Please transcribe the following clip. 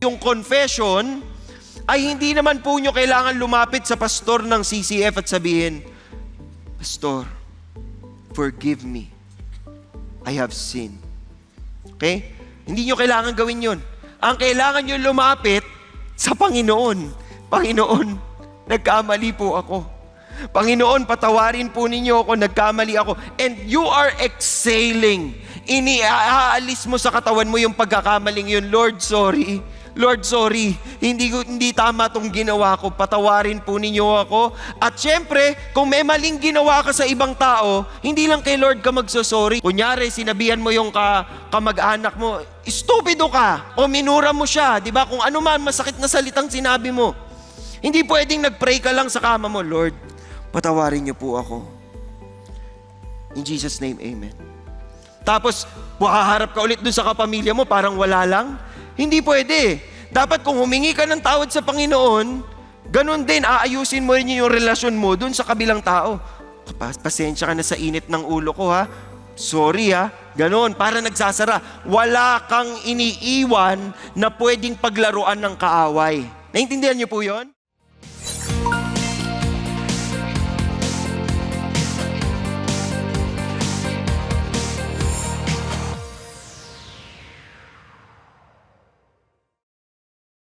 yung confession, ay hindi naman po nyo kailangan lumapit sa pastor ng CCF at sabihin, Pastor, forgive me. I have sinned. Okay? Hindi nyo kailangan gawin yun. Ang kailangan nyo lumapit sa Panginoon. Panginoon, nagkamali po ako. Panginoon, patawarin po ninyo ako, nagkamali ako. And you are exhaling. Iniaalis mo sa katawan mo yung pagkakamaling yun. Lord, sorry. Lord, sorry. Hindi tama tong ginawa ko. Patawarin po ninyo ako. At syempre, kung may maling ginawa ka sa ibang tao, hindi lang kay Lord ka magsosorry. Kunyari, sinabihan mo yung kamag-anak mo, stupido ka, o minura mo siya, di ba? Kung ano man masakit na salitang sinabi mo. Hindi pwedeng nag-pray ka lang sa kama mo, Lord, patawarin niyo po ako. In Jesus' name, amen. Tapos, haharap ka ulit dun sa kapamilya mo, parang wala lang. Hindi pwede. Dapat kung humingi ka ng tawad sa Panginoon, ganun din, aayusin mo rin yung relasyon mo dun sa kabilang tao. Pasensya ka na sa init ng ulo ko, ha? Sorry, ha? Ganun, para nagsasara. Wala kang iniiwan na pwedeng paglaruan ng kaaway. Naintindihan niyo po yon?